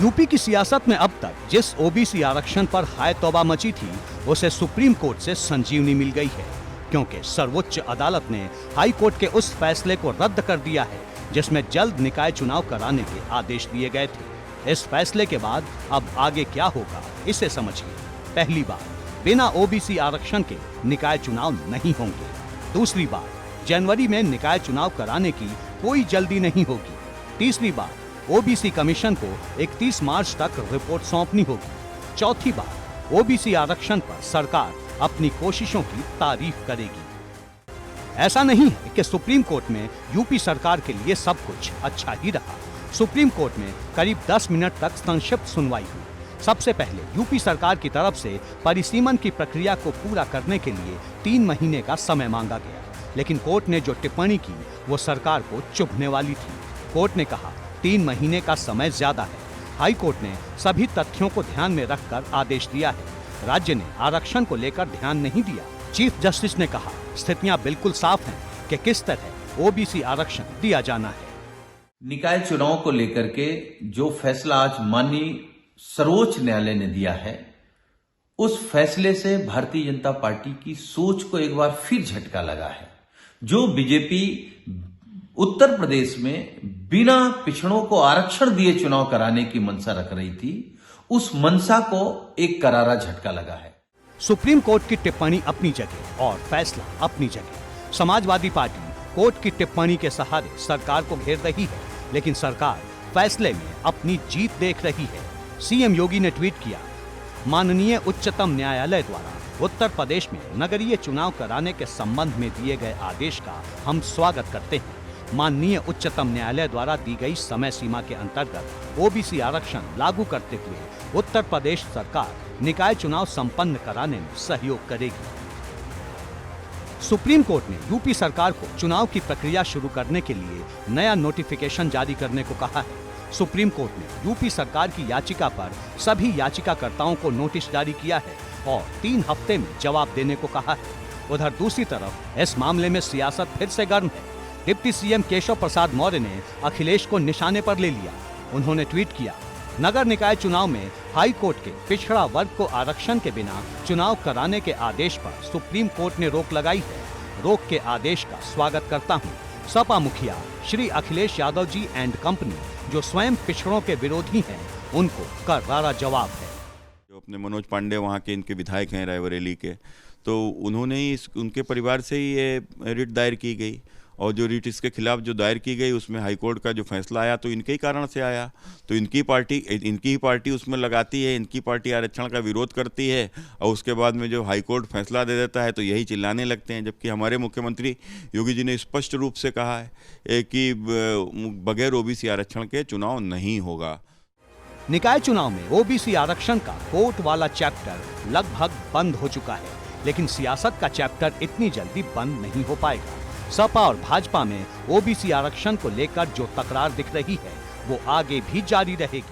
UP की सियासत में अब तक जिस ओबीसी आरक्षण पर हाय तौबा मची थी, उसे सुप्रीम कोर्ट से संजीवनी मिल गई है, क्योंकि सर्वोच्च अदालत ने हाई कोर्ट के उस फैसले को रद्द कर दिया है जिसमें जल्द निकाय चुनाव कराने के आदेश दिए गए थे। इस फैसले के बाद अब आगे क्या होगा, इसे समझिए। पहली बात, बिना ओबीसी आरक्षण के निकाय चुनाव नहीं होंगे। दूसरी बात, जनवरी में निकाय चुनाव कराने की कोई जल्दी नहीं होगी। तीसरी बात, ओबीसी कमीशन को 31 मार्च तक रिपोर्ट सौंपनी होगी। चौथी बात, ओबीसी आरक्षण पर सरकार अपनी कोशिशों की तारीफ करेगी। ऐसा नहीं है कि सुप्रीम कोर्ट में यूपी सरकार के लिए सब कुछ अच्छा ही रहा। सुप्रीम कोर्ट में करीब 10 मिनट तक संक्षिप्त सुनवाई हुई। सबसे पहले यूपी सरकार की तरफ से परिसीमन की प्रक्रिया को पूरा करने के लिए 3 महीने का समय मांगा गया, लेकिन कोर्ट ने जो टिप्पणी की वो सरकार को चुभने वाली थी। कोर्ट ने कहा 3 महीने का समय ज्यादा है। हाई कोर्ट ने सभी तथ्यों को ध्यान में रखकर आदेश दिया है। राज्य ने आरक्षण को लेकर ध्यान नहीं दिया। चीफ जस्टिस ने कहा स्थितियां बिल्कुल साफ हैं कि किस तरह ओबीसी आरक्षण दिया जाना है। निकाय चुनाव को लेकर के जो फैसला आज माननीय सर्वोच्च न्यायालय ने दिया है, उस फैसले से भारतीय जनता पार्टी की सोच को एक बार फिर झटका लगा है। जो बीजेपी उत्तर प्रदेश में बिना पिछड़ों को आरक्षण दिए चुनाव कराने की मंशा रख रही थी, उस मंशा को एक करारा झटका लगा है। सुप्रीम कोर्ट की टिप्पणी अपनी जगह और फैसला अपनी जगह। समाजवादी पार्टी कोर्ट की टिप्पणी के सहारे सरकार को घेर रही है, लेकिन सरकार फैसले में अपनी जीत देख रही है। सीएम योगी ने ट्वीट किया, माननीय उच्चतम न्यायालय द्वारा उत्तर प्रदेश में नगरीय चुनाव कराने के संबंध में दिए गए आदेश का हम स्वागत करते हैं। माननीय उच्चतम न्यायालय द्वारा दी गई समय सीमा के अंतर्गत ओबीसी आरक्षण लागू करते हुए उत्तर प्रदेश सरकार निकाय चुनाव संपन्न कराने में सहयोग करेगी। सुप्रीम कोर्ट ने यूपी सरकार को चुनाव की प्रक्रिया शुरू करने के लिए नया नोटिफिकेशन जारी करने को कहा है। सुप्रीम कोर्ट ने यूपी सरकार की याचिका पर सभी याचिकाकर्ताओं को नोटिस जारी किया है और 3 हफ्ते में जवाब देने को कहा है। उधर दूसरी तरफ इस मामले में सियासत फिर से गर्म है। डिप्टी सीएम केशव प्रसाद मौर्य ने अखिलेश को निशाने पर ले लिया। उन्होंने ट्वीट किया, नगर निकाय चुनाव में हाई कोर्ट के पिछड़ा वर्ग को आरक्षण के बिना चुनाव कराने के आदेश पर सुप्रीम कोर्ट ने रोक लगाई है। रोक के आदेश का स्वागत करता हूँ। सपा मुखिया श्री अखिलेश यादव जी एंड कंपनी, जो स्वयं पिछड़ों के विरोधी हैं, उनको करारा जवाब है। जो अपने मनोज पांडे वहाँ के इनके विधायक हैं रायबरेली के, तो उन्होंने ही उनके परिवार से ही ये रिट दायर की गई, और जो रिट इसके खिलाफ जो दायर की गई उसमें हाई कोर्ट का जो फैसला आया तो इनके ही कारण से आया। तो इनकी ही पार्टी उसमें लगाती है, इनकी पार्टी आरक्षण का विरोध करती है, और उसके बाद में जो हाई कोर्ट फैसला दे देता है तो यही चिल्लाने लगते हैं। जबकि हमारे मुख्यमंत्री योगी जी ने स्पष्ट रूप से कहा है कि बगैर ओबीसी आरक्षण के चुनाव नहीं होगा। निकाय चुनाव में ओबीसी आरक्षण का कोर्ट वाला चैप्टर लगभग बंद हो चुका है, लेकिन सियासत का चैप्टर इतनी जल्दी बंद नहीं हो पाएगा। सपा और भाजपा में ओबीसी आरक्षण को लेकर जो तकरार दिख रही है, वो आगे भी जारी रहेगी।